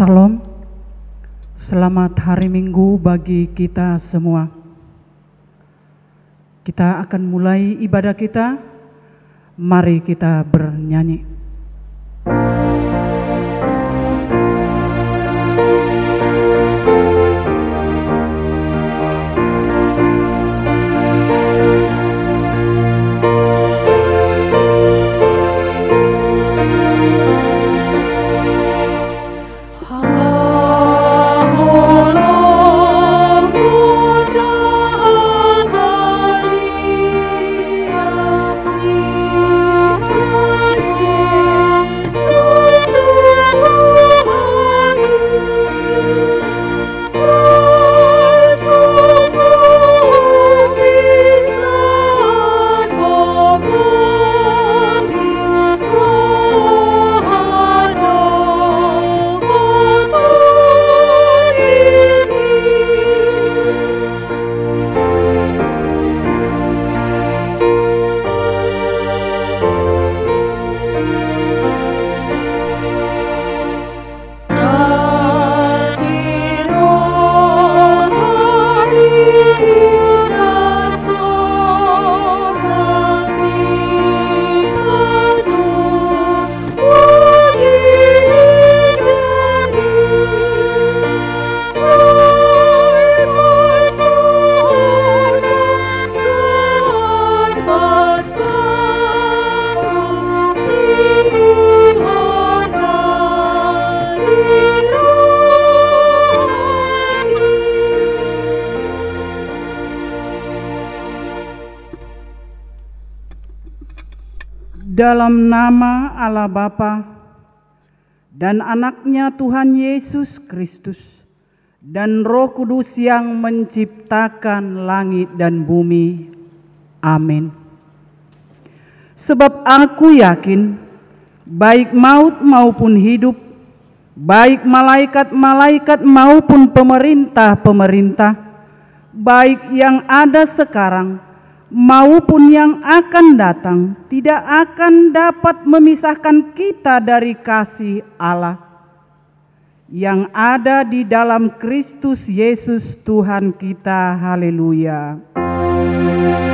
Salam, selamat hari Minggu bagi kita semua. Kita akan mulai ibadah kita, mari kita bernyanyi. Dalam nama Allah Bapa dan anaknya Tuhan Yesus Kristus dan Roh Kudus yang menciptakan langit dan bumi. Amin. Sebab aku yakin baik maut maupun hidup, baik malaikat-malaikat maupun pemerintah-pemerintah, baik yang ada sekarang maupun yang akan datang, tidak akan dapat memisahkan kita dari kasih Allah yang ada di dalam Kristus Yesus Tuhan kita. Haleluya. Haleluya.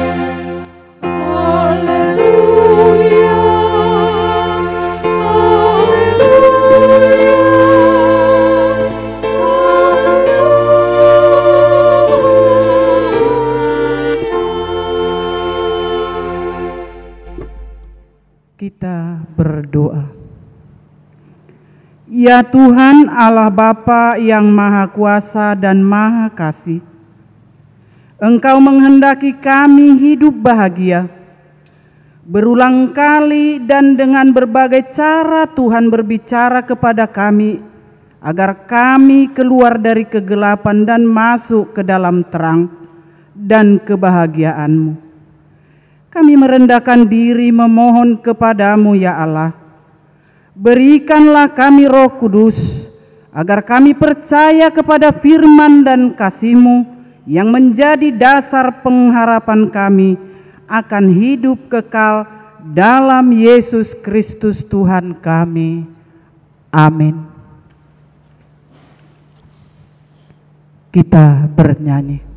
Kita berdoa. Ya Tuhan Allah Bapa yang Maha Kuasa dan Maha Kasih, Engkau menghendaki kami hidup bahagia, Berulang kali dan dengan berbagai cara Tuhan berbicara kepada kami agar kami keluar dari kegelapan dan masuk ke dalam terang dan kebahagiaan-Mu. Kami merendahkan diri memohon kepadamu ya Allah. Berikanlah kami Roh Kudus agar kami percaya kepada firman dan kasih-Mu yang menjadi dasar pengharapan kami akan hidup kekal dalam Yesus Kristus Tuhan kami. Amin. Kita bernyanyi.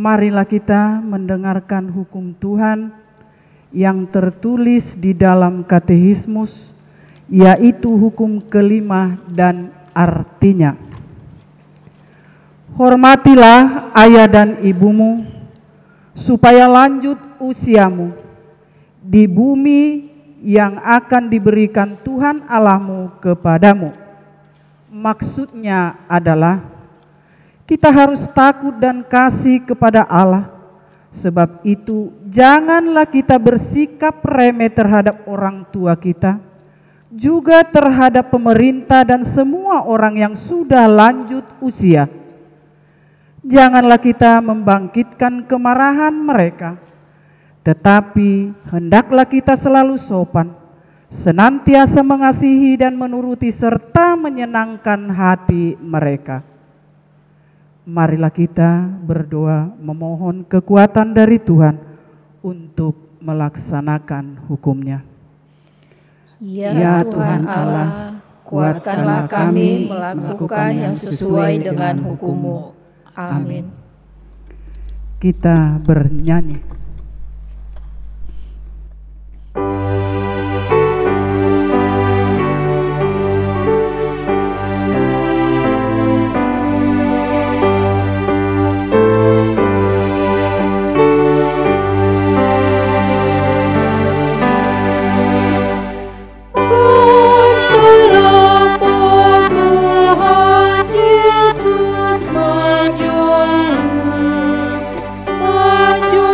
Marilah kita mendengarkan hukum Tuhan yang tertulis di dalam Katekismus, yaitu hukum kelima dan artinya. Hormatilah ayah dan ibumu, supaya lanjut usiamu di bumi yang akan diberikan Tuhan Allahmu kepadamu. Maksudnya adalah kita harus takut dan kasih kepada Allah. Sebab itu janganlah kita bersikap remeh terhadap orang tua kita, juga terhadap pemerintah dan semua orang yang sudah lanjut usia. Janganlah kita membangkitkan kemarahan mereka, tetapi hendaklah kita selalu sopan, senantiasa mengasihi dan menuruti serta menyenangkan hati mereka. Marilah kita berdoa memohon kekuatan dari Tuhan untuk melaksanakan hukum-Nya. Ya Tuhan Allah, kuatkanlah kami melakukan yang sesuai dengan hukum-Mu. Amin. Kita bernyanyi. Maju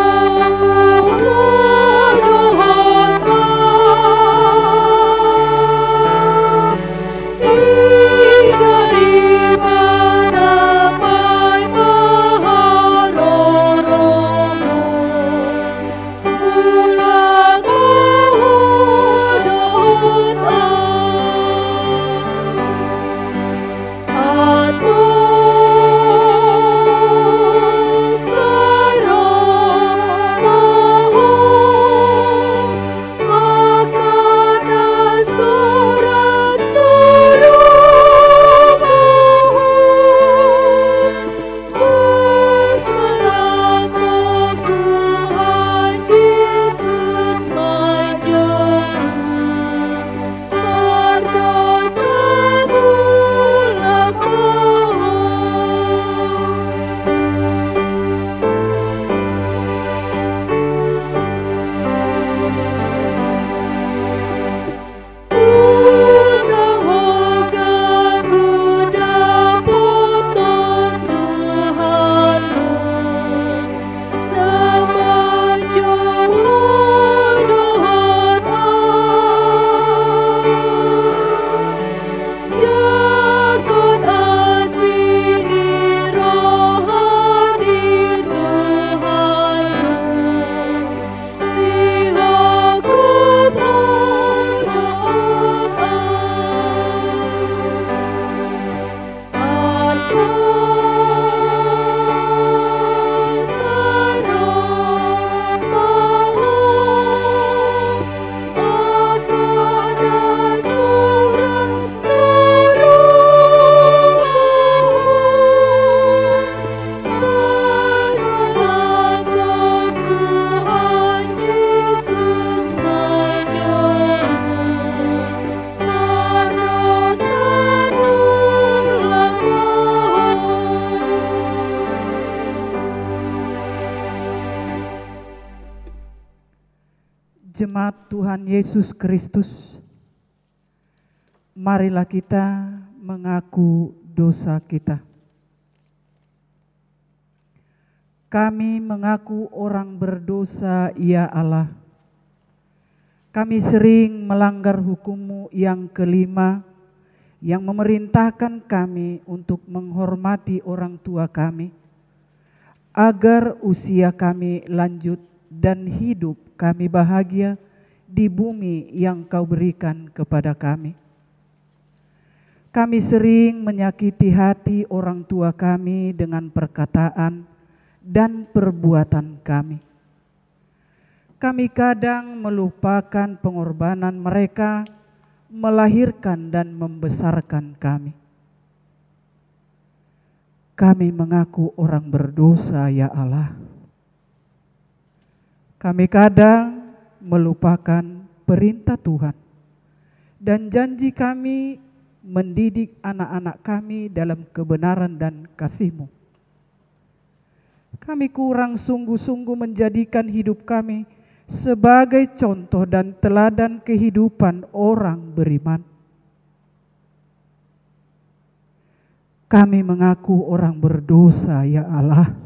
Jemaat Tuhan Yesus Kristus, marilah kita mengaku dosa kita. Kami mengaku orang berdosa, ya Allah. Kami sering melanggar hukum-Mu yang kelima, yang memerintahkan kami untuk menghormati orang tua kami, agar usia kami lanjut dan hidup kami bahagia di bumi yang Kau berikan kepada kami. Kami sering menyakiti hati orang tua kami dengan perkataan dan perbuatan kami. Kami kadang melupakan pengorbanan mereka melahirkan dan membesarkan kami. Kami mengaku orang berdosa, ya Allah. Kami kadang melupakan perintah Tuhan dan janji kami mendidik anak-anak kami dalam kebenaran dan kasih-Mu. Kami kurang sungguh-sungguh menjadikan hidup kami sebagai contoh dan teladan kehidupan orang beriman. Kami mengaku orang berdosa, ya Allah.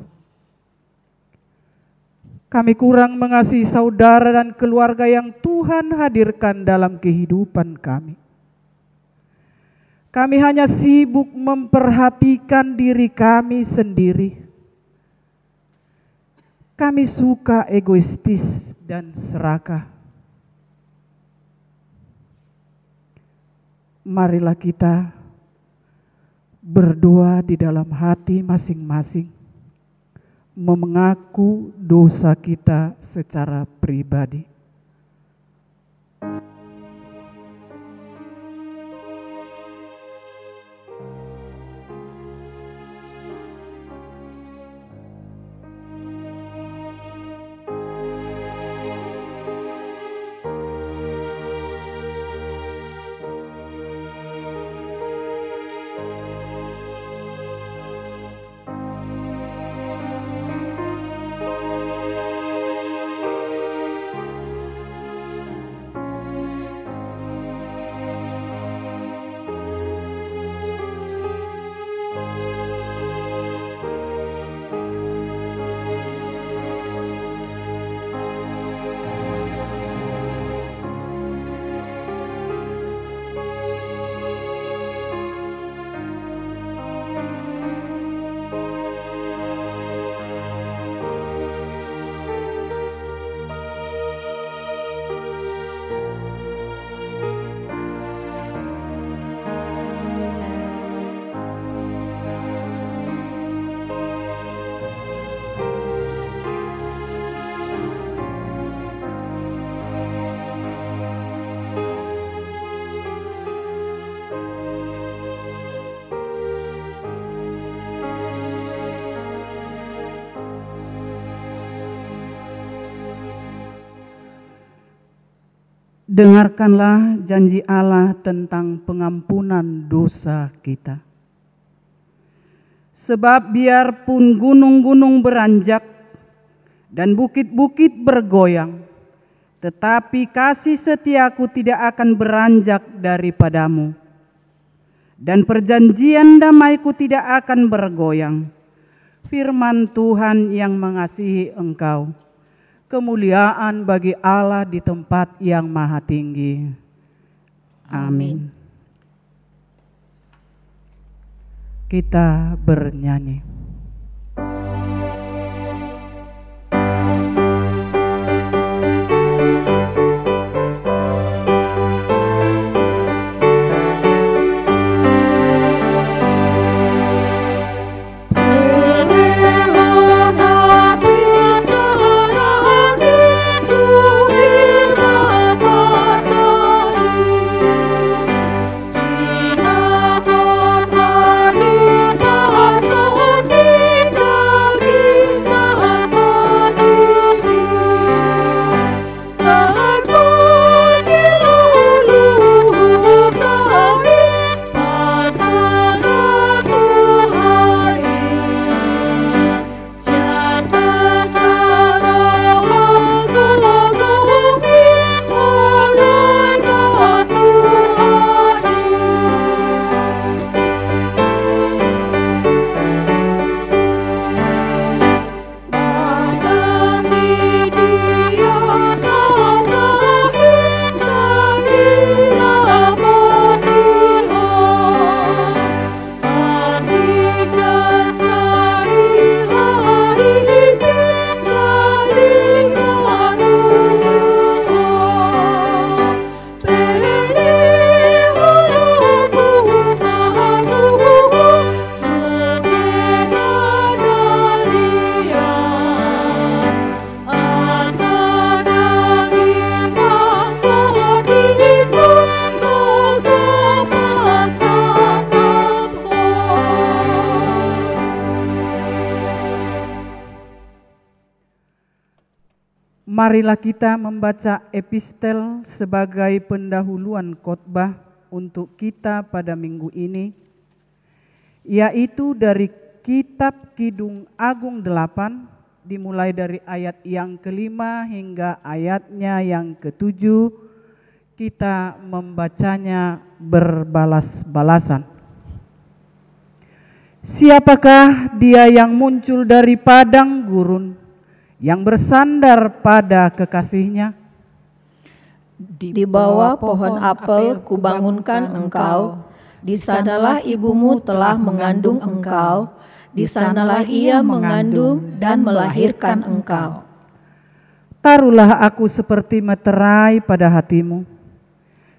Kami kurang mengasihi saudara dan keluarga yang Tuhan hadirkan dalam kehidupan kami. Kami hanya sibuk memperhatikan diri kami sendiri. Kami suka egoistis dan serakah. Marilah kita berdoa di dalam hati masing-masing, mengaku dosa kita secara pribadi. Dengarkanlah janji Allah tentang pengampunan dosa kita. Sebab biarpun gunung-gunung beranjak dan bukit-bukit bergoyang, tetapi kasih setiaku tidak akan beranjak daripadamu, dan perjanjian damaiku tidak akan bergoyang. Firman Tuhan yang mengasihi engkau. Kemuliaan bagi Allah di tempat yang maha tinggi. Amin. Kita bernyanyi. So Marilah kita membaca epistel sebagai pendahuluan khotbah untuk kita pada minggu ini, yaitu dari Kitab Kidung Agung 8, dimulai dari ayat yang ke-5 hingga ayatnya yang ke-7. Kita membacanya berbalas-balasan. Siapakah dia yang muncul dari padang gurun, yang bersandar pada kekasihnya? Di bawah pohon apel kubangunkan engkau, di sanalah ibumu telah mengandung engkau, di sanalah ia mengandung dan melahirkan engkau. Taruhlah aku seperti meterai pada hatimu,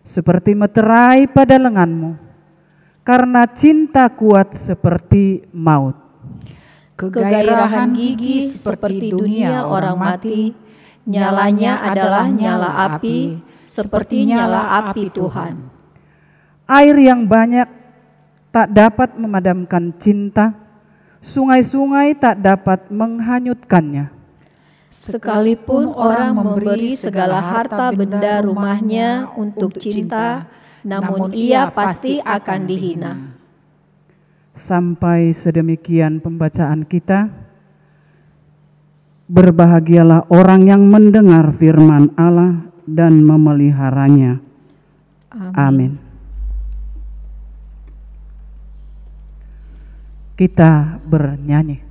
seperti meterai pada lenganmu, karena cinta kuat seperti maut. Kegairahan gigi seperti dunia orang mati, nyalanya adalah nyala api, seperti nyala api Tuhan. Air yang banyak tak dapat memadamkan cinta, sungai-sungai tak dapat menghanyutkannya. Sekalipun orang memberi segala harta benda rumahnya untuk cinta, namun ia pasti akan dihina. Sampai sedemikian pembacaan kita. Berbahagialah orang yang mendengar firman Allah dan memeliharanya. Amin. Kita bernyanyi.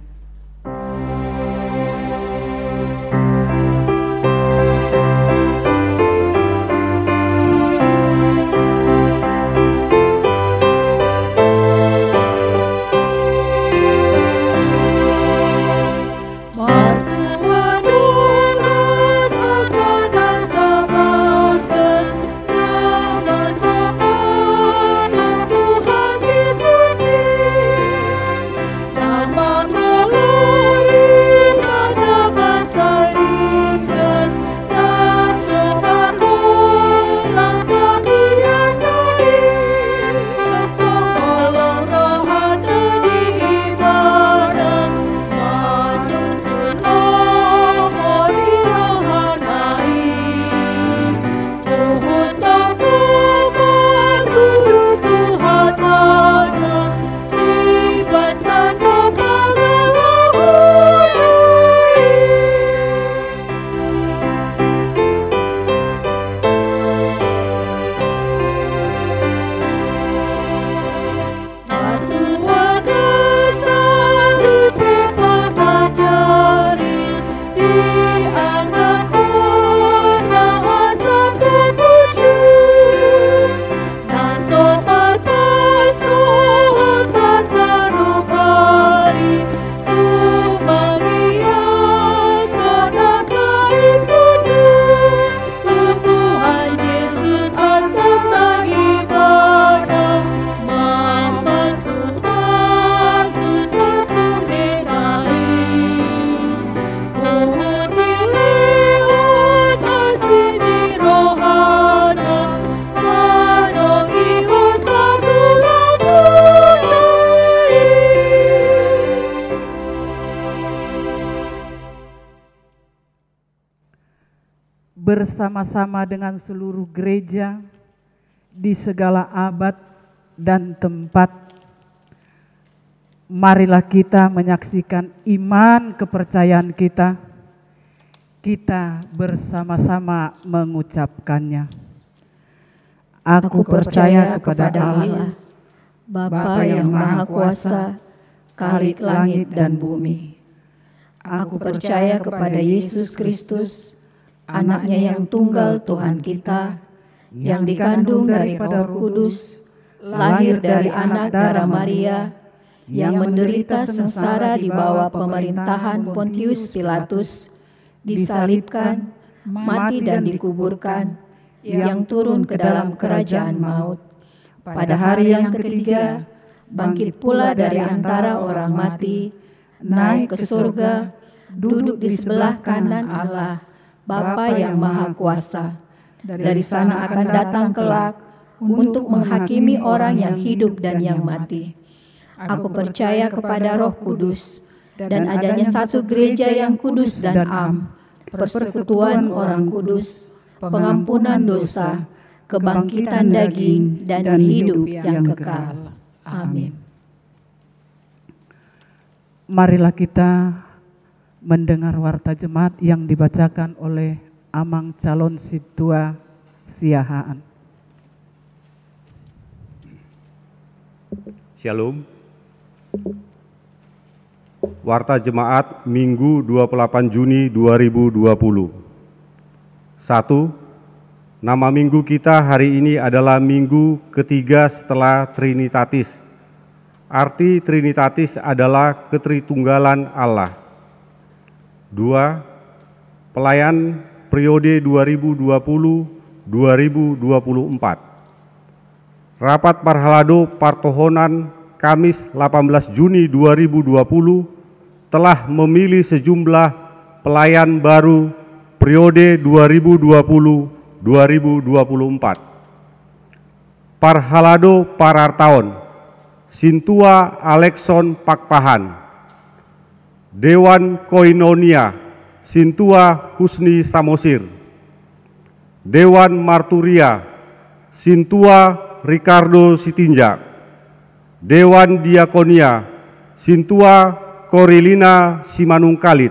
Bersama-sama dengan seluruh gereja di segala abad dan tempat, marilah kita menyaksikan iman kepercayaan kita. Kita bersama-sama mengucapkannya. Aku percaya kepada Allah, Bapa yang Maha Kuasa, Khalik langit dan bumi. Aku percaya kepada Yesus Kristus, Anak-Nya yang tunggal Tuhan kita, yang dikandung daripada Roh Kudus, lahir dari anak darah Maria, yang menderita sengsara di bawah pemerintahan Pontius Pilatus, disalibkan, mati dan dikuburkan, yang turun ke dalam kerajaan maut. Pada hari yang ketiga, bangkit pula dari antara orang mati, naik ke surga, duduk di sebelah kanan Allah, Bapa yang Maha Kuasa. Dari sana akan datang kelak untuk menghakimi orang yang hidup dan yang mati. Aku percaya kepada Roh Kudus dan adanya satu gereja yang kudus dan am, persekutuan orang kudus, pengampunan dosa, kebangkitan daging, dan hidup yang kekal. Amin. Marilah kita mendengar warta jemaat yang dibacakan oleh Amang Calon Situa Siahaan. Shalom. Warta Jemaat Minggu 28 Juni 2020. 1. Nama minggu kita hari ini adalah minggu ketiga setelah Trinitatis. Arti Trinitatis adalah ketritunggalan Allah. 2. Pelayan periode 2020-2024. Rapat Parhalado Partohonan Kamis 18 Juni 2020 telah memilih sejumlah pelayan baru periode 2020-2024. Parhalado Parartaon, Sintua Alexson Pakpahan. Dewan Koinonia, Sintua Husni Samosir. Dewan Marturia, Sintua Ricardo Sitinjak. Dewan Diakonia, Sintua Korilina Simanungkalit.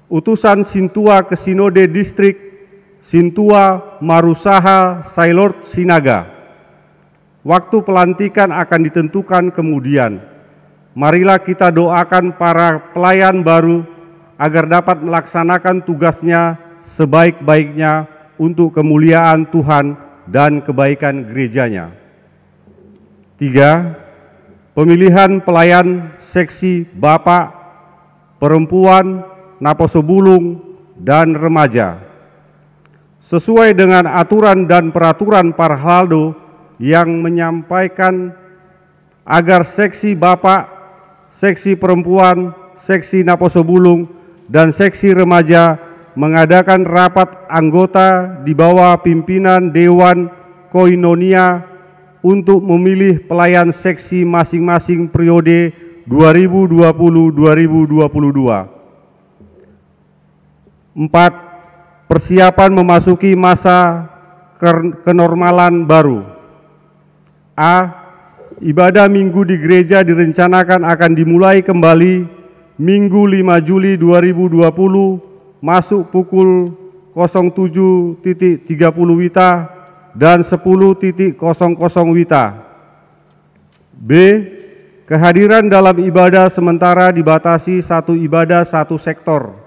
Utusan Sintua ke Sinode Distrik, Sintua Marusaha Sailord Sinaga. Waktu pelantikan akan ditentukan kemudian. Marilah kita doakan para pelayan baru agar dapat melaksanakan tugasnya sebaik-baiknya untuk kemuliaan Tuhan dan kebaikan gerejanya. 3. Pemilihan pelayan seksi Bapak, Perempuan, Naposobulung, dan Remaja. Sesuai dengan aturan dan peraturan Parhalado yang menyampaikan agar seksi Bapak, seksi Perempuan, seksi Naposobulung, dan seksi Remaja mengadakan rapat anggota di bawah pimpinan Dewan Koinonia untuk memilih pelayan seksi masing-masing periode 2020-2022. 4. Persiapan memasuki masa kenormalan baru. A. Ibadah minggu di gereja direncanakan akan dimulai kembali Minggu 5 Juli 2020 masuk pukul 07.30 WITA dan 10.00 WITA. B. Kehadiran dalam ibadah sementara dibatasi satu ibadah satu sektor.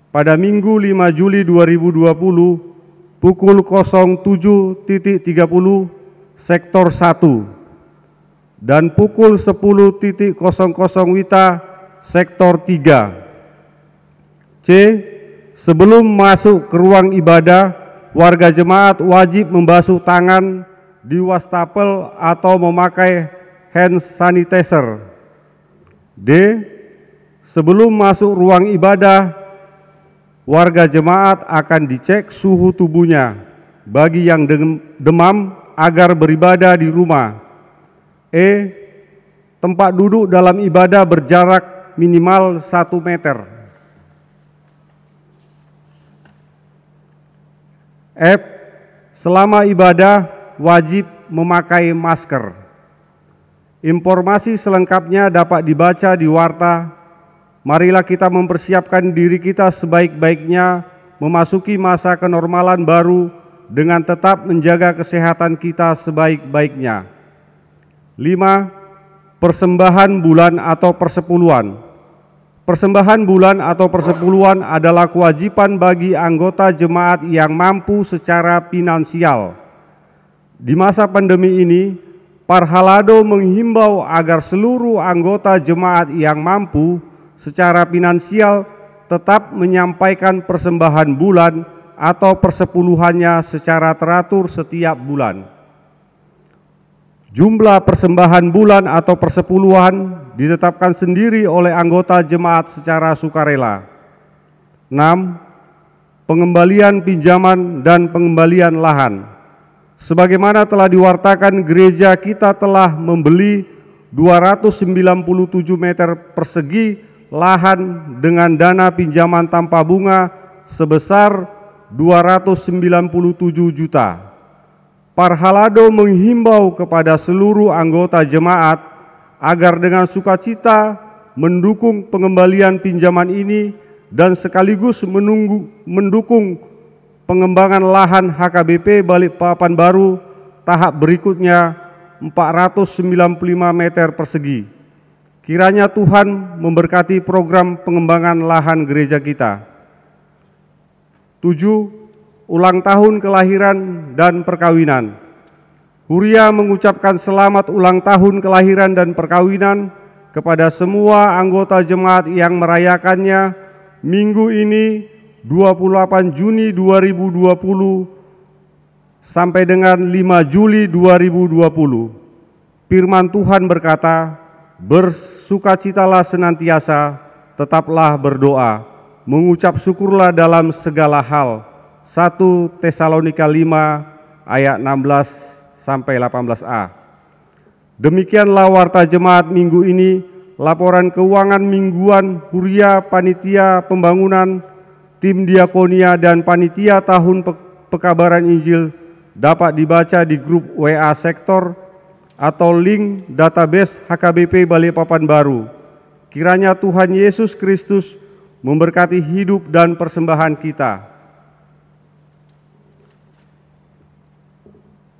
Pada Minggu 5 Juli 2020 pukul 07.30 sektor 1 dan pukul 10.00 WITA sektor 3. C. Sebelum masuk ke ruang ibadah, warga jemaat wajib membasuh tangan di wastafel atau memakai hand sanitizer. D. Sebelum masuk ruang ibadah, warga jemaat akan dicek suhu tubuhnya bagi yang demam agar beribadah di rumah. E. Tempat duduk dalam ibadah berjarak minimal 1 meter. F. Selama ibadah wajib memakai masker. Informasi selengkapnya dapat dibaca di warta. Marilah kita mempersiapkan diri kita sebaik-baiknya memasuki masa kenormalan baru dengan tetap menjaga kesehatan kita sebaik-baiknya. 5. Persembahan bulan atau persepuluhan. Persembahan bulan atau persepuluhan adalah kewajiban bagi anggota jemaat yang mampu secara finansial. Di masa pandemi ini, Parhalado menghimbau agar seluruh anggota jemaat yang mampu secara finansial tetap menyampaikan persembahan bulan atau persepuluhannya secara teratur setiap bulan. Jumlah persembahan bulan atau persepuluhan ditetapkan sendiri oleh anggota jemaat secara sukarela. 6. Pengembalian pinjaman dan pengembalian lahan. Sebagaimana telah diwartakan, gereja kita telah membeli 297 meter persegi lahan dengan dana pinjaman tanpa bunga sebesar 297 juta. Parhalado menghimbau kepada seluruh anggota jemaat agar dengan sukacita mendukung pengembalian pinjaman ini dan sekaligus mendukung pengembangan lahan HKBP Balikpapan Baru tahap berikutnya 495 meter persegi. Kiranya Tuhan memberkati program pengembangan lahan gereja kita. 7. Ulang tahun kelahiran dan perkawinan. Huria mengucapkan selamat ulang tahun kelahiran dan perkawinan kepada semua anggota jemaat yang merayakannya minggu ini 28 Juni 2020 sampai dengan 5 Juli 2020. Firman Tuhan berkata, bersukacitalah senantiasa, tetaplah berdoa, mengucap syukurlah dalam segala hal. 1 Tesalonika 5 ayat 16 sampai 18a. Demikianlah warta jemaat minggu ini, laporan keuangan mingguan Huria, panitia pembangunan, tim diakonia dan panitia tahun pekabaran Injil dapat dibaca di grup WA sektor atau link database HKBP Balikpapan Baru. Kiranya Tuhan Yesus Kristus memberkati hidup dan persembahan kita.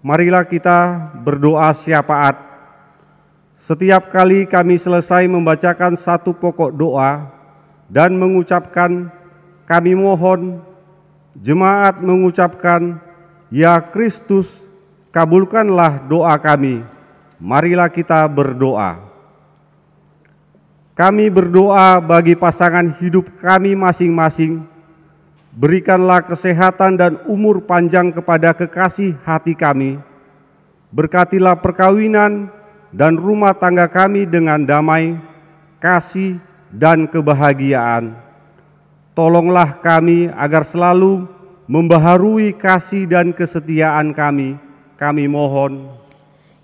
Marilah kita berdoa syafaat. Setiap kali kami selesai membacakan satu pokok doa dan mengucapkan kami mohon, jemaat mengucapkan, ya Kristus, kabulkanlah doa kami. Marilah kita berdoa. Kami berdoa bagi pasangan hidup kami masing-masing. Berikanlah kesehatan dan umur panjang kepada kekasih hati kami. Berkatilah perkawinan dan rumah tangga kami dengan damai, kasih, dan kebahagiaan. Tolonglah kami agar selalu membaharui kasih dan kesetiaan kami. Kami mohon.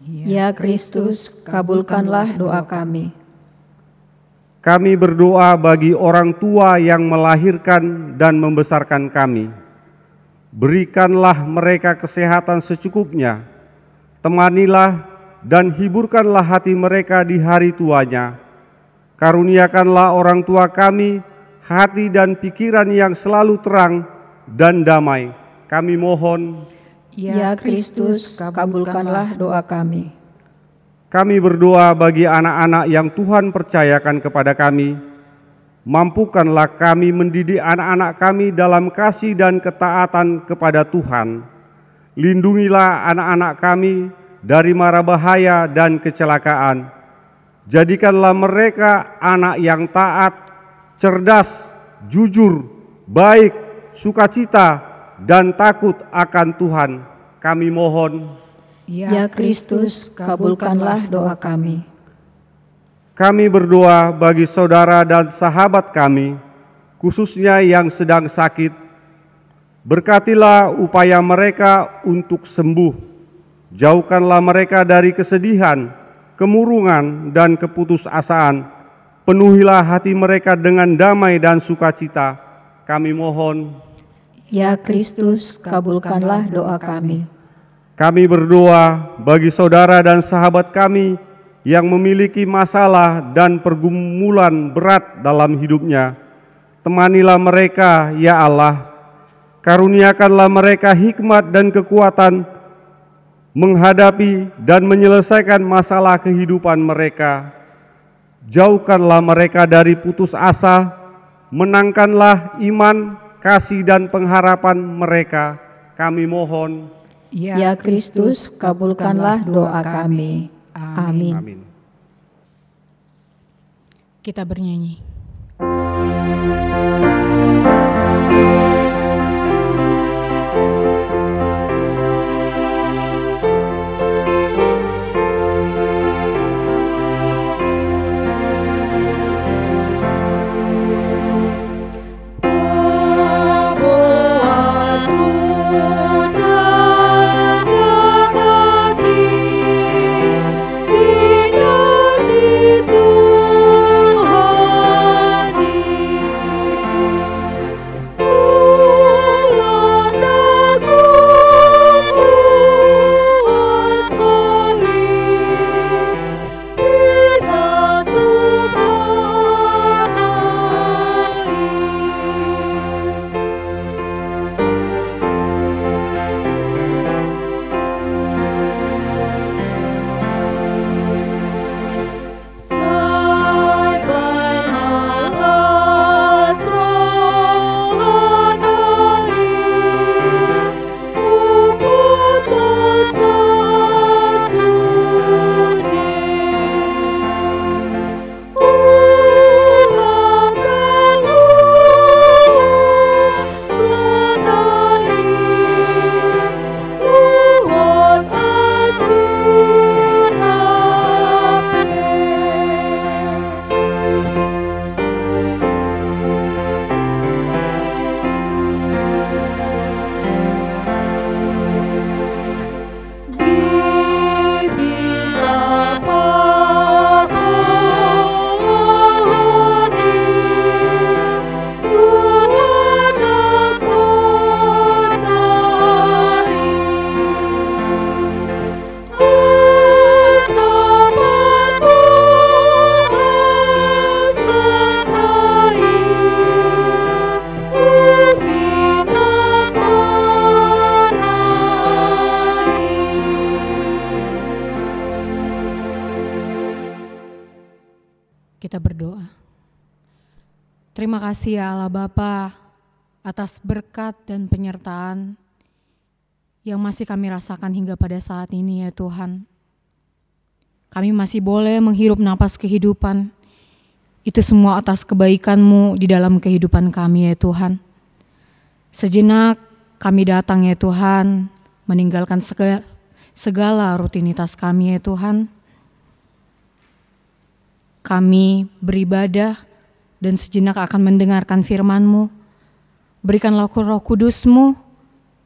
Ya Kristus, kabulkanlah doa kami. Kami berdoa bagi orang tua yang melahirkan dan membesarkan kami. Berikanlah mereka kesehatan secukupnya. Temanilah dan hiburkanlah hati mereka di hari tuanya. Karuniakanlah orang tua kami hati dan pikiran yang selalu terang dan damai. Kami mohon. Ya Kristus, kabulkanlah doa kami. Kami berdoa bagi anak-anak yang Tuhan percayakan kepada kami. Mampukanlah kami mendidik anak-anak kami dalam kasih dan ketaatan kepada Tuhan. Lindungilah anak-anak kami dari mara bahaya dan kecelakaan. Jadikanlah mereka anak yang taat, cerdas, jujur, baik, sukacita, dan takut akan Tuhan. Kami mohon. Ya Kristus, kabulkanlah doa kami. Kami berdoa bagi saudara dan sahabat kami, khususnya yang sedang sakit. Berkatilah upaya mereka untuk sembuh. Jauhkanlah mereka dari kesedihan, kemurungan, dan keputusasaan. Penuhilah hati mereka dengan damai dan sukacita. Kami mohon. Ya Kristus, kabulkanlah doa kami. Kami berdoa bagi saudara dan sahabat kami yang memiliki masalah dan pergumulan berat dalam hidupnya. Temanilah mereka, ya Allah. Karuniakanlah mereka hikmat dan kekuatan menghadapi dan menyelesaikan masalah kehidupan mereka. Jauhkanlah mereka dari putus asa, menangkanlah iman, kasih dan pengharapan mereka. Kami mohon. Ya Kristus, kabulkanlah doa kami. Amin. Amin. Kita bernyanyi. Tuhan kita berdoa. Terima kasih ya Allah Bapa atas berkat dan penyertaan yang masih kami rasakan hingga pada saat ini ya Tuhan. Kami masih boleh menghirup napas kehidupan. Itu semua atas kebaikan-Mu di dalam kehidupan kami ya Tuhan. Sejenak kami datang ya Tuhan, meninggalkan segala rutinitas kami ya Tuhan. Kami beribadah dan sejenak akan mendengarkan firman-Mu. Berikanlah Roh Kudus-Mu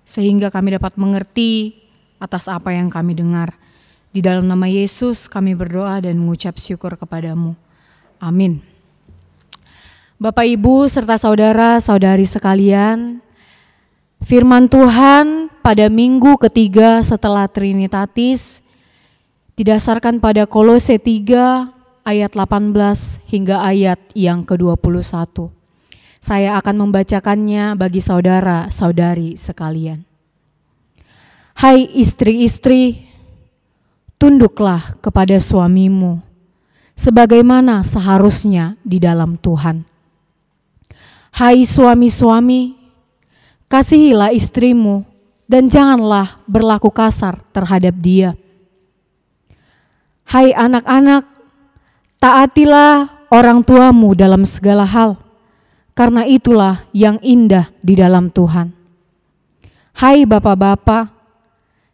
sehingga kami dapat mengerti atas apa yang kami dengar. Di dalam nama Yesus kami berdoa dan mengucap syukur kepadamu. Amin. Bapak, Ibu, serta saudara-saudari sekalian, firman Tuhan pada minggu ketiga setelah Trinitatis didasarkan pada Kolose 3 ayat 18 hingga ayat yang ke-21. Saya akan membacakannya bagi saudara-saudari sekalian. Hai istri-istri, tunduklah kepada suamimu, sebagaimana seharusnya di dalam Tuhan. Hai suami-suami, kasihilah istrimu dan janganlah berlaku kasar terhadap dia. Hai anak-anak, taatilah orang tuamu dalam segala hal, karena itulah yang indah di dalam Tuhan. Hai bapak-bapak,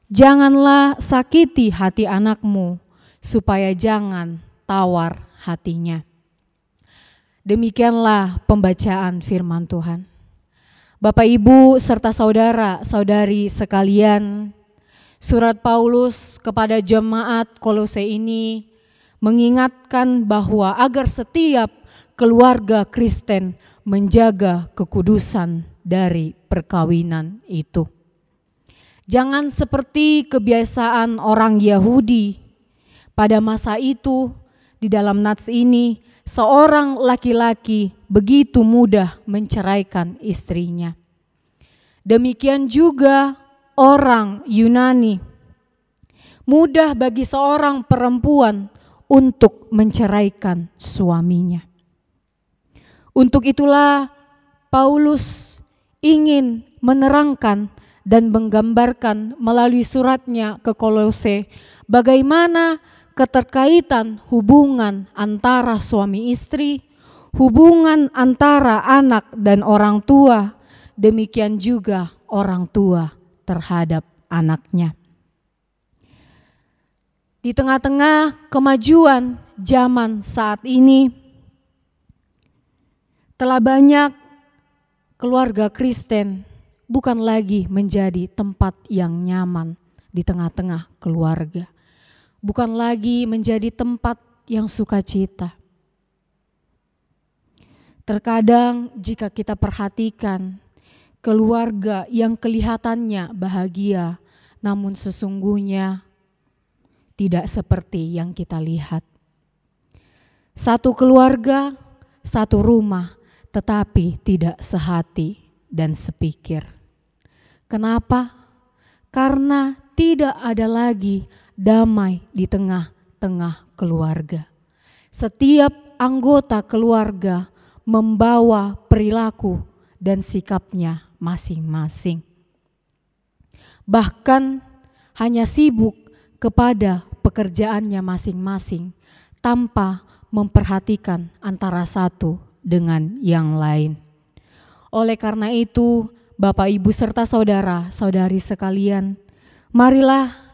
janganlah sakiti hati anakmu, supaya jangan tawar hatinya. Demikianlah pembacaan firman Tuhan. Bapak, Ibu, serta saudara-saudari sekalian, surat Paulus kepada jemaat Kolose ini mengingatkan bahwa agar setiap keluarga Kristen menjaga kekudusan dari perkawinan itu. Jangan seperti kebiasaan orang Yahudi. Pada masa itu, di dalam nats ini, seorang laki-laki begitu mudah menceraikan istrinya. Demikian juga orang Yunani. Mudah bagi seorang perempuan untuk menceraikan suaminya. Untuk itulah Paulus ingin menerangkan dan menggambarkan melalui suratnya ke Kolose bagaimana keterkaitan hubungan antara suami istri, hubungan antara anak dan orang tua, demikian juga orang tua terhadap anaknya. Di tengah-tengah kemajuan zaman saat ini, telah banyak keluarga Kristen bukan lagi menjadi tempat yang nyaman di tengah-tengah keluarga. Bukan lagi menjadi tempat yang sukacita. Terkadang jika kita perhatikan keluarga yang kelihatannya bahagia, namun sesungguhnya tidak seperti yang kita lihat. Satu keluarga, satu rumah, tetapi tidak sehati dan sepikir. Kenapa? Karena tidak ada lagi damai di tengah-tengah keluarga. Setiap anggota keluarga membawa perilaku dan sikapnya masing-masing. Bahkan hanya sibuk kepada pekerjaannya masing-masing tanpa memperhatikan antara satu dengan yang lain. Oleh karena itu, Bapak, Ibu, serta saudara-saudari sekalian, marilah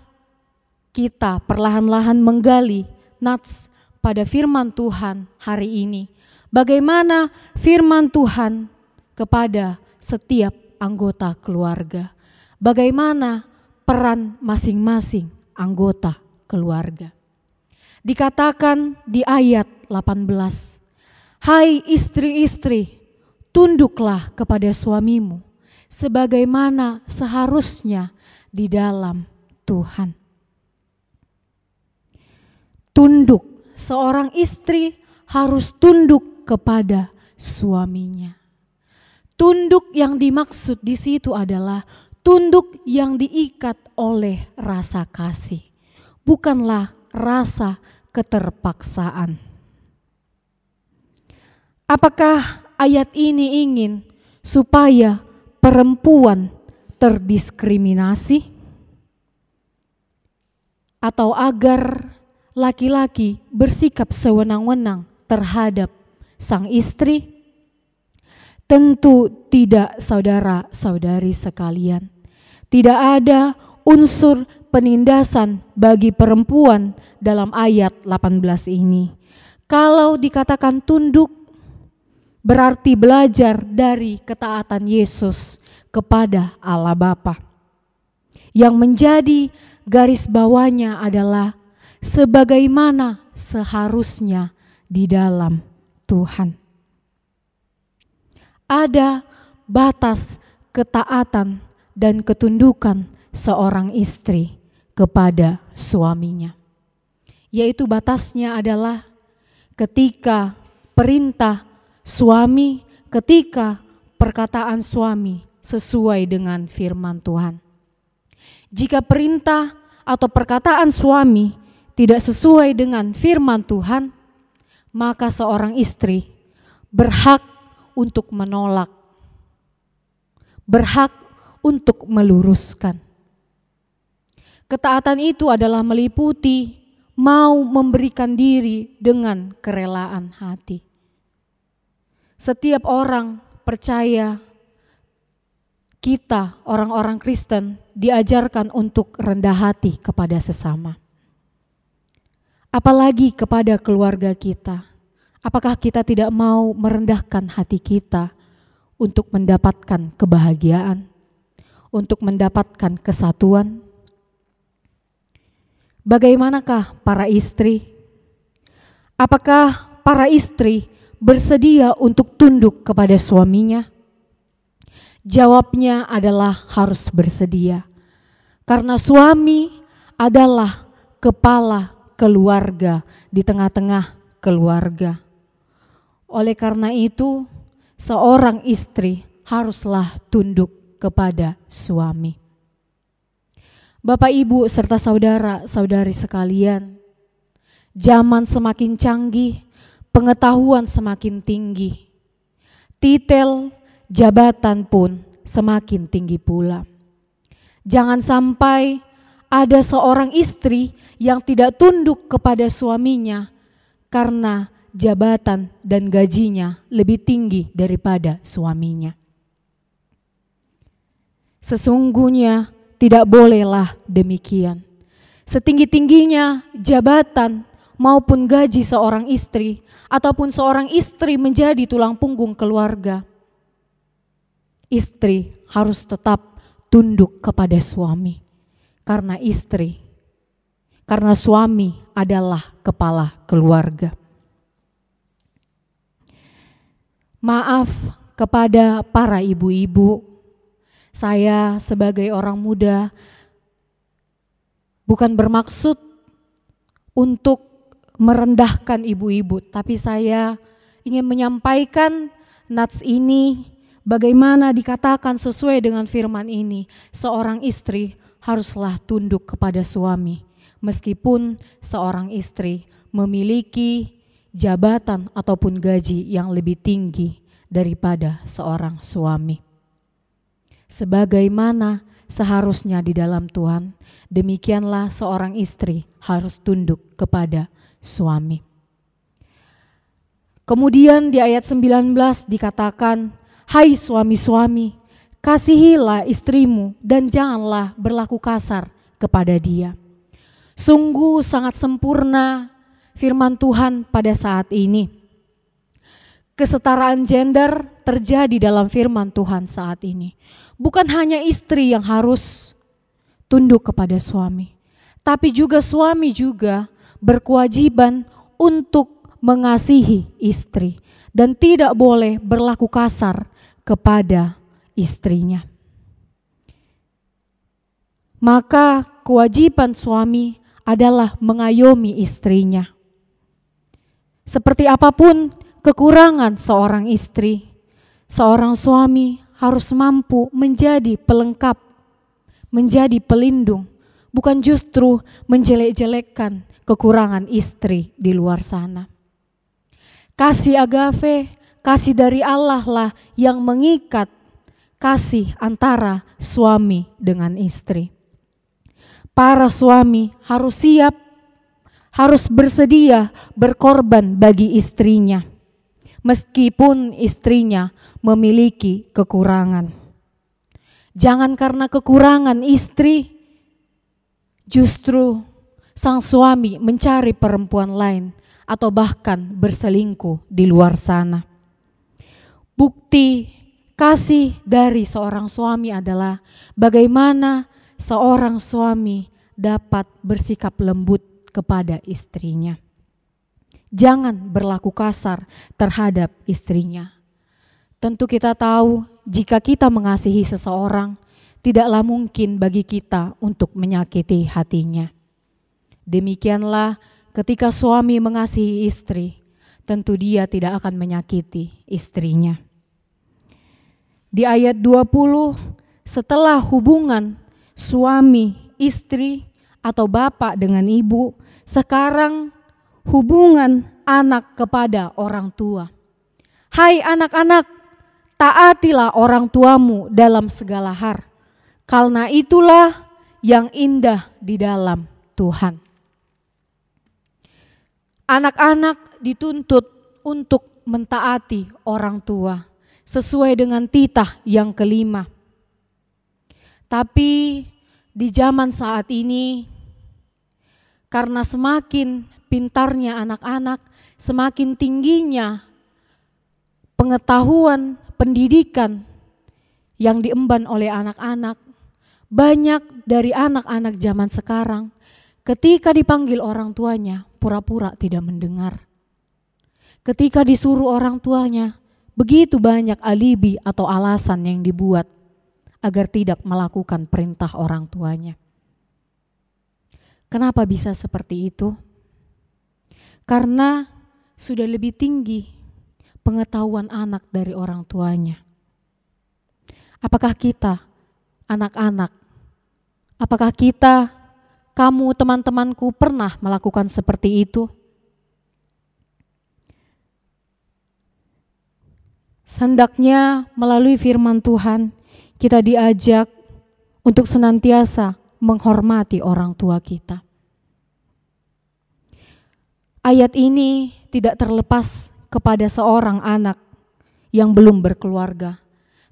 kita perlahan-lahan menggali nats pada firman Tuhan hari ini. Bagaimana firman Tuhan kepada setiap anggota keluarga. Bagaimana peran masing-masing anggota keluarga. Dikatakan di ayat 18, hai istri-istri, tunduklah kepada suamimu, sebagaimana seharusnya di dalam Tuhan. Tunduk, seorang istri harus tunduk kepada suaminya. Tunduk yang dimaksud di situ adalah tunduk yang diikat oleh rasa kasih, bukanlah rasa keterpaksaan. Apakah ayat ini ingin supaya perempuan terdiskriminasi? Atau agar laki-laki bersikap sewenang-wenang terhadap sang istri? Tentu tidak, saudara-saudari sekalian. Tidak ada unsur penindasan bagi perempuan dalam ayat 18 ini. Kalau dikatakan tunduk, berarti belajar dari ketaatan Yesus kepada Allah Bapa. Yang menjadi garis bawahnya adalah sebagaimana seharusnya di dalam Tuhan. Ada batas ketaatan dan ketundukan seorang istri kepada suaminya. Yaitu batasnya adalah ketika perintah suami, ketika perkataan suami sesuai dengan firman Tuhan. Jika perintah atau perkataan suami tidak sesuai dengan firman Tuhan, maka seorang istri berhak untuk menolak, berhak untuk meluruskan. Ketaatan itu adalah meliputi mau memberikan diri dengan kerelaan hati. Setiap orang percaya, kita orang-orang Kristen diajarkan untuk rendah hati kepada sesama. Apalagi kepada keluarga kita. Apakah kita tidak mau merendahkan hati kita untuk mendapatkan kebahagiaan, untuk mendapatkan kesatuan? Bagaimanakah para istri? Apakah para istri bersedia untuk tunduk kepada suaminya? Jawabnya adalah harus bersedia. Karena suami adalah kepala keluarga di tengah-tengah keluarga. Oleh karena itu, seorang istri haruslah tunduk kepada suami. Bapak, Ibu, serta saudara-saudari sekalian, zaman semakin canggih, pengetahuan semakin tinggi, titel jabatan pun semakin tinggi pula. Jangan sampai ada seorang istri yang tidak tunduk kepada suaminya karena jabatan dan gajinya lebih tinggi daripada suaminya. Sesungguhnya tidak bolehlah demikian. Setinggi-tingginya jabatan maupun gaji seorang istri, ataupun seorang istri menjadi tulang punggung keluarga, istri harus tetap tunduk kepada suami. Karena suami adalah kepala keluarga. Maaf kepada para ibu-ibu, saya sebagai orang muda bukan bermaksud untuk merendahkan ibu-ibu, tapi saya ingin menyampaikan nats ini bagaimana dikatakan sesuai dengan firman ini. Seorang istri haruslah tunduk kepada suami, meskipun seorang istri memiliki jabatan ataupun gaji yang lebih tinggi daripada seorang suami. Sebagaimana seharusnya di dalam Tuhan, demikianlah seorang istri harus tunduk kepada suami. Kemudian di ayat 19 dikatakan, "Hai suami-suami, kasihilah istrimu dan janganlah berlaku kasar kepada dia." Sungguh sangat sempurna firman Tuhan pada saat ini. Kesetaraan gender terjadi dalam firman Tuhan saat ini. Bukan hanya istri yang harus tunduk kepada suami, tapi juga suami juga berkewajiban untuk mengasihi istri dan tidak boleh berlaku kasar kepada istrinya. Maka kewajiban suami adalah mengayomi istrinya. Seperti apapun kekurangan seorang istri, seorang suami harus mampu menjadi pelengkap, menjadi pelindung, bukan justru menjelek-jelekkan kekurangan istri di luar sana. Kasih agape, kasih dari Allah lah yang mengikat kasih antara suami dengan istri. Para suami harus siap, harus bersedia berkorban bagi istrinya, meskipun istrinya memiliki kekurangan. Jangan karena kekurangan istri, justru sang suami mencari perempuan lain atau bahkan berselingkuh di luar sana. Bukti kasih dari seorang suami adalah bagaimana seorang suami dapat bersikap lembut kepada istrinya. Jangan berlaku kasar terhadap istrinya. Tentu kita tahu jika kita mengasihi seseorang, tidaklah mungkin bagi kita untuk menyakiti hatinya. Demikianlah ketika suami mengasihi istri, tentu dia tidak akan menyakiti istrinya. Di ayat 20, setelah hubungan suami, istri, atau bapak dengan ibu, sekarang hubungan anak kepada orang tua. Hai anak-anak, taatilah orang tuamu dalam segala hal, karena itulah yang indah di dalam Tuhan. Anak-anak dituntut untuk mentaati orang tua sesuai dengan titah yang kelima. Tapi di zaman saat ini, karena semakin pintarnya anak-anak, semakin tingginya pengetahuan, pendidikan yang diemban oleh anak-anak, banyak dari anak-anak zaman sekarang ketika dipanggil orang tuanya pura-pura tidak mendengar. Ketika disuruh orang tuanya, begitu banyak alibi atau alasan yang dibuat agar tidak melakukan perintah orang tuanya. Kenapa bisa seperti itu? Karena sudah lebih tinggi pengetahuan anak dari orang tuanya. Apakah kita, anak-anak, apakah kita, kamu teman-temanku pernah melakukan seperti itu? Hendaknya melalui firman Tuhan kita diajak untuk senantiasa menghormati orang tua kita. Ayat ini tidak terlepas kepada seorang anak yang belum berkeluarga,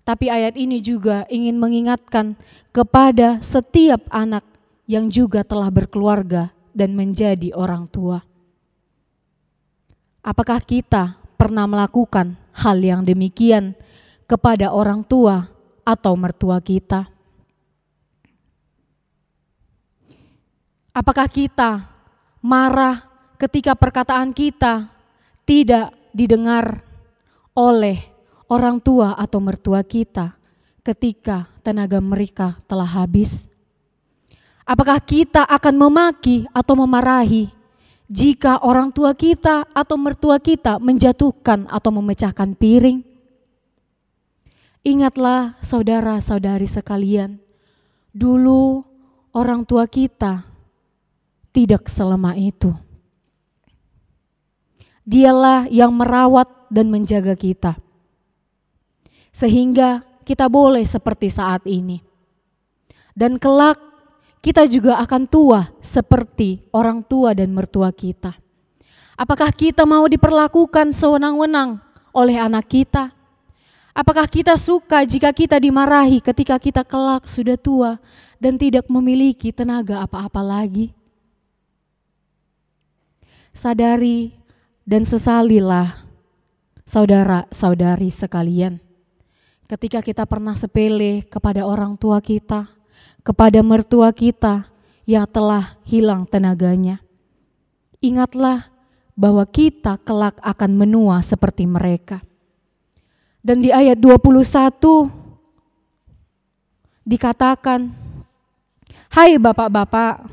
tapi ayat ini juga ingin mengingatkan kepada setiap anak yang juga telah berkeluarga dan menjadi orang tua. Apakah kita pernah melakukan hal yang demikian kepada orang tua atau mertua kita? Apakah kita marah ketika perkataan kita tidak didengar oleh orang tua atau mertua kita ketika tenaga mereka telah habis? Apakah kita akan memaki atau memarahi jika orang tua kita atau mertua kita menjatuhkan atau memecahkan piring? Ingatlah saudara-saudari sekalian, dulu orang tua kita tidak selemah itu. Dialah yang merawat dan menjaga kita, sehingga kita boleh seperti saat ini. Dan kelak kita juga akan tua seperti orang tua dan mertua kita. Apakah kita mau diperlakukan sewenang-wenang oleh anak kita? Apakah kita suka jika kita dimarahi ketika kita kelak sudah tua dan tidak memiliki tenaga apa-apa lagi? Sadari dan sesalilah saudara-saudari sekalian, ketika kita pernah sepele kepada orang tua kita, kepada mertua kita yang telah hilang tenaganya. Ingatlah bahwa kita kelak akan menua seperti mereka. Dan di ayat 21 dikatakan, hai bapak-bapak,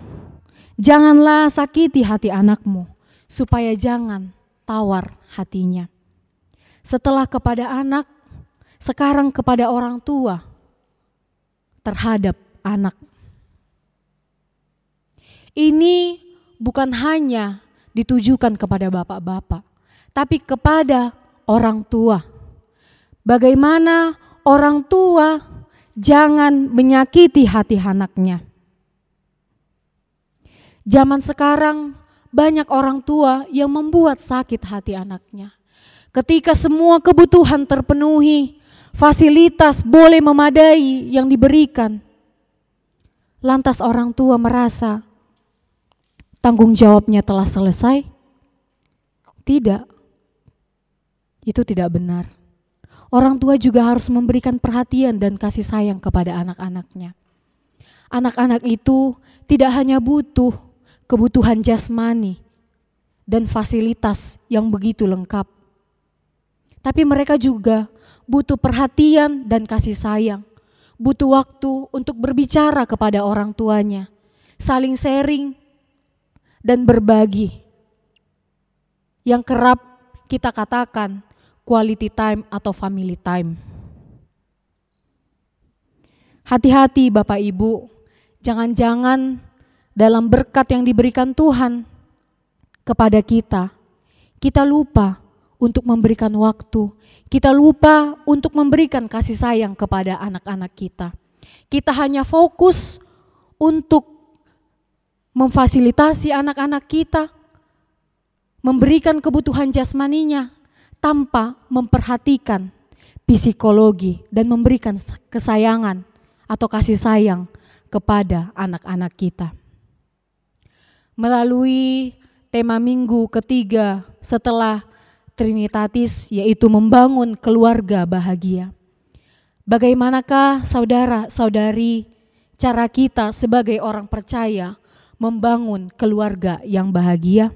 janganlah sakiti hati anakmu, supaya jangan tawar hatinya. Setelah kepada anak, sekarang kepada orang tua terhadap anak. Ini bukan hanya ditujukan kepada bapak-bapak, tapi kepada orang tua. Bagaimana orang tua jangan menyakiti hati anaknya. Zaman sekarang banyak orang tua yang membuat sakit hati anaknya. Ketika semua kebutuhan terpenuhi, fasilitas boleh memadai yang diberikan, lantas orang tua merasa tanggung jawabnya telah selesai? Tidak, itu tidak benar. Orang tua juga harus memberikan perhatian dan kasih sayang kepada anak-anaknya. Anak-anak itu tidak hanya butuh kebutuhan jasmani dan fasilitas yang begitu lengkap, tapi mereka juga butuh perhatian dan kasih sayang, butuh waktu untuk berbicara kepada orang tuanya, saling sharing dan berbagi. Yang kerap kita katakan quality time atau family time. Hati-hati Bapak Ibu, jangan-jangan dalam berkat yang diberikan Tuhan kepada kita lupa untuk memberikan waktu, kita lupa untuk memberikan kasih sayang kepada anak-anak kita. Kita hanya fokus untuk memfasilitasi anak-anak kita, memberikan kebutuhan jasmaninya tanpa memperhatikan psikologi dan memberikan kesayangan atau kasih sayang kepada anak-anak kita. Melalui tema minggu ketiga setelah Trinitatis, yaitu membangun keluarga bahagia. Bagaimanakah saudara-saudari cara kita sebagai orang percaya membangun keluarga yang bahagia?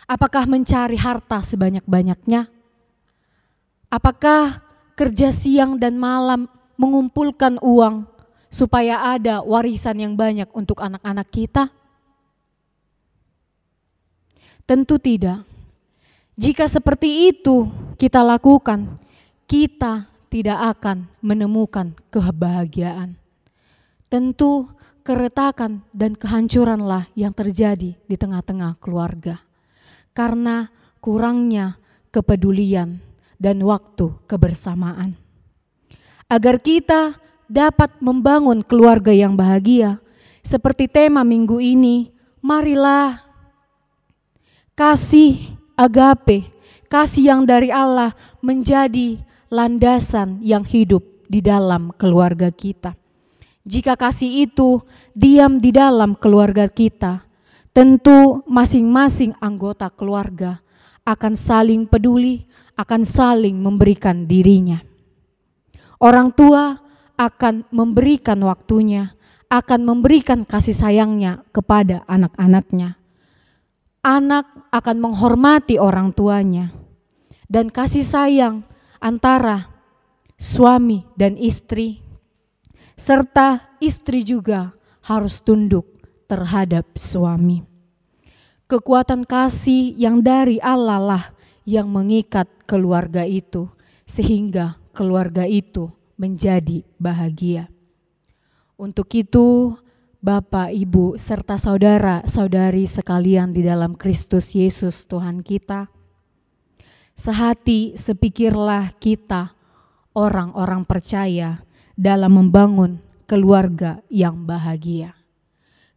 Apakah mencari harta sebanyak-banyaknya? Apakah kerja siang dan malam mengumpulkan uang supaya ada warisan yang banyak untuk anak-anak kita? Tentu tidak. Jika seperti itu kita lakukan, kita tidak akan menemukan kebahagiaan. Tentu keretakan dan kehancuranlah yang terjadi di tengah-tengah keluarga karena kurangnya kepedulian dan waktu kebersamaan. Agar kita dapat membangun keluarga yang bahagia, seperti tema minggu ini, marilah kasih agape, kasih yang dari Allah menjadi landasan yang hidup di dalam keluarga kita. Jika kasih itu diam di dalam keluarga kita, tentu masing-masing anggota keluarga akan saling peduli, akan saling memberikan dirinya. Orang tua akan memberikan waktunya, akan memberikan kasih sayangnya kepada anak-anaknya. Anak akan menghormati orang tuanya, dan kasih sayang antara suami dan istri, serta istri juga harus tunduk terhadap suami. Kekuatan kasih yang dari Allah lah yang mengikat keluarga itu, sehingga keluarga itu menjadi bahagia. Untuk itu, Bapak, Ibu, serta saudara-saudari sekalian di dalam Kristus Yesus Tuhan kita, sehati sepikirlah kita orang-orang percaya dalam membangun keluarga yang bahagia.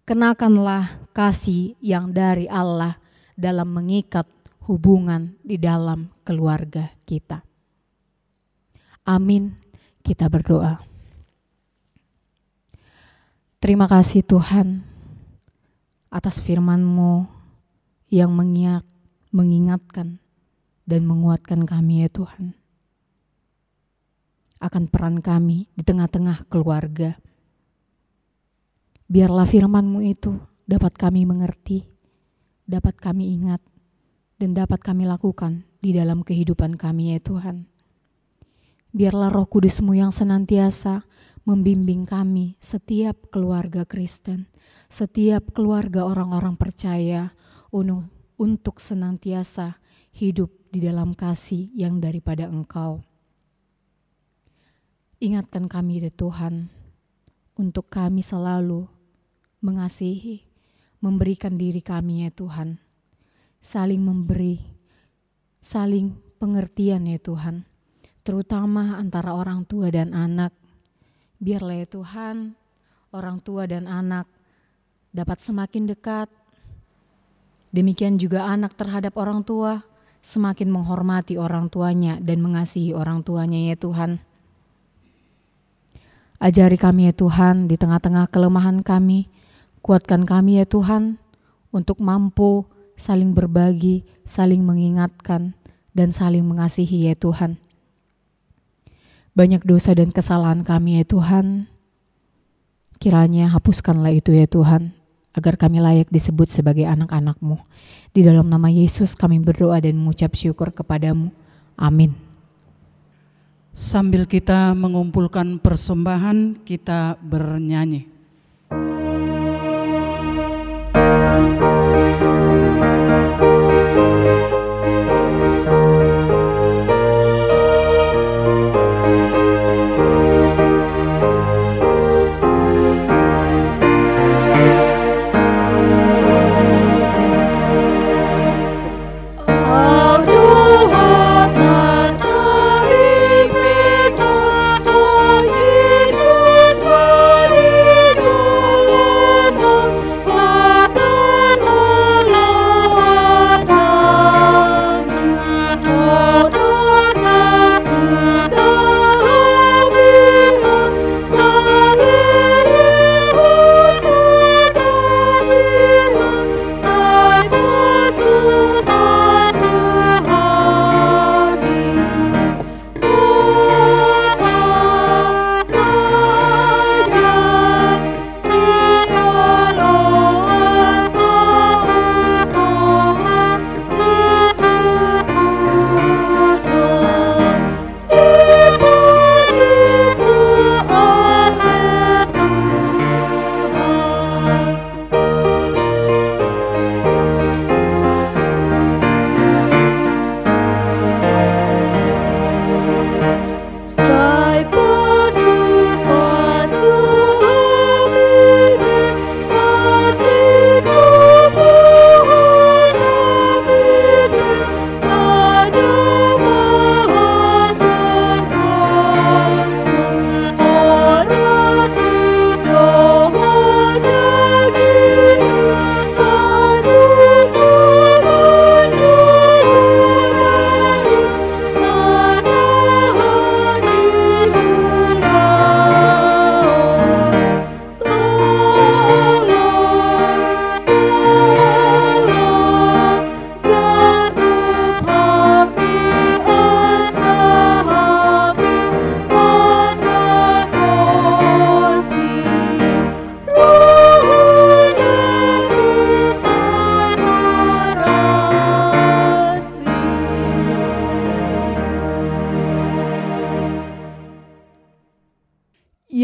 Kenakanlah kasih yang dari Allah dalam mengikat hubungan di dalam keluarga kita. Amin. Kita berdoa. Terima kasih Tuhan atas firman-Mu yang mengingatkan dan menguatkan kami ya Tuhan akan peran kami di tengah-tengah keluarga. Biarlah firman-Mu itu dapat kami mengerti, dapat kami ingat, dan dapat kami lakukan di dalam kehidupan kami ya Tuhan. Biarlah Roh Kudus-Mu yang senantiasa membimbing kami, setiap keluarga Kristen, setiap keluarga orang-orang percaya untuk senantiasa hidup di dalam kasih yang daripada Engkau. Ingatkan kami ya Tuhan, untuk kami selalu mengasihi, memberikan diri kami ya Tuhan, saling memberi, saling pengertian ya Tuhan, terutama antara orang tua dan anak. Biarlah ya Tuhan, orang tua dan anak dapat semakin dekat. Demikian juga anak terhadap orang tua, semakin menghormati orang tuanya dan mengasihi orang tuanya ya Tuhan. Ajari kami ya Tuhan di tengah-tengah kelemahan kami, kuatkan kami ya Tuhan untuk mampu saling berbagi, saling mengingatkan, dan saling mengasihi ya Tuhan. Banyak dosa dan kesalahan kami ya Tuhan, kiranya hapuskanlah itu ya Tuhan, agar kami layak disebut sebagai anak-anak-Mu. Di dalam nama Yesus kami berdoa dan mengucap syukur kepadamu. Amin. Sambil kita mengumpulkan persembahan, kita bernyanyi.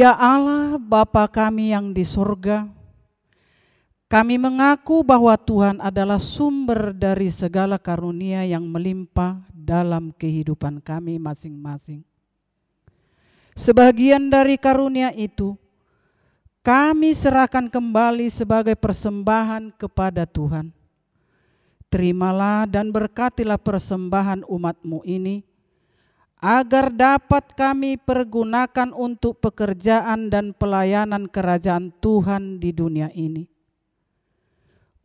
Ya Allah, Bapa kami yang di surga, kami mengaku bahwa Tuhan adalah sumber dari segala karunia yang melimpah dalam kehidupan kami masing-masing. Sebagian dari karunia itu, kami serahkan kembali sebagai persembahan kepada Tuhan. Terimalah dan berkatilah persembahan umat-Mu ini, agar dapat kami pergunakan untuk pekerjaan dan pelayanan kerajaan Tuhan di dunia ini.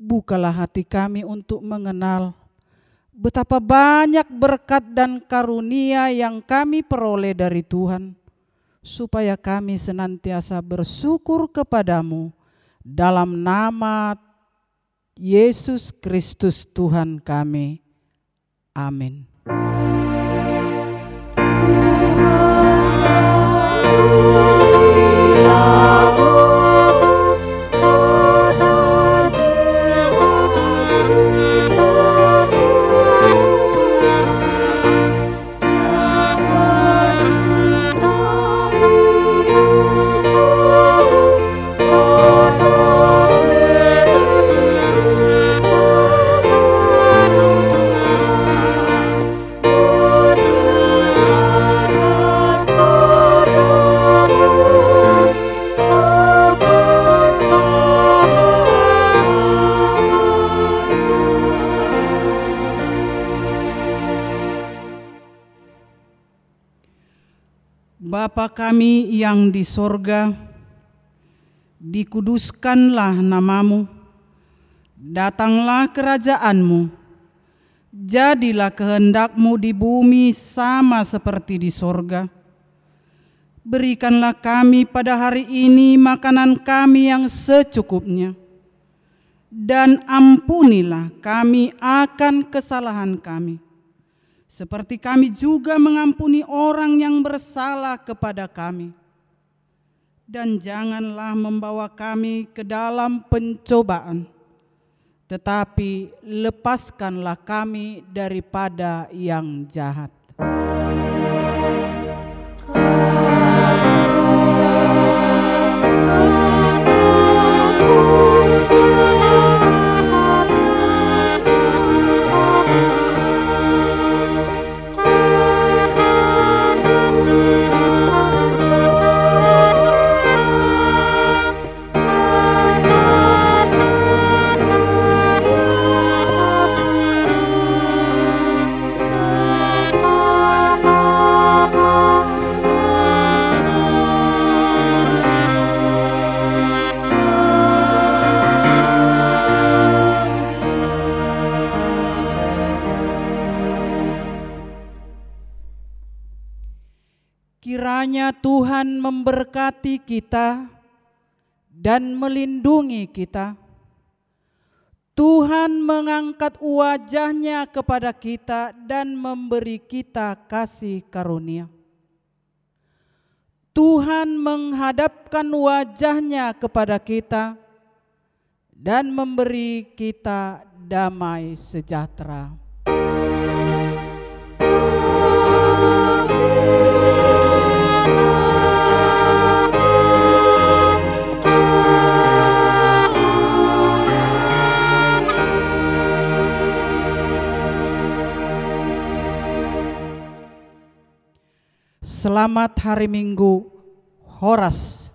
Bukalah hati kami untuk mengenal betapa banyak berkat dan karunia yang kami peroleh dari Tuhan, supaya kami senantiasa bersyukur kepadamu dalam nama Yesus Kristus Tuhan kami. Amin. Bapa kami yang di sorga, dikuduskanlah namamu, datanglah kerajaan-Mu, jadilah kehendak-Mu di bumi sama seperti di sorga. Berikanlah kami pada hari ini makanan kami yang secukupnya, dan ampunilah kami akan kesalahan kami, seperti kami juga mengampuni orang yang bersalah kepada kami. Dan janganlah membawa kami ke dalam pencobaan, tetapi lepaskanlah kami daripada yang jahat. Kiranya Tuhan memberkati kita dan melindungi kita. Tuhan mengangkat wajah-Nya kepada kita dan memberi kita kasih karunia. Tuhan menghadapkan wajah-Nya kepada kita dan memberi kita damai sejahtera. Selamat hari Minggu, Horas.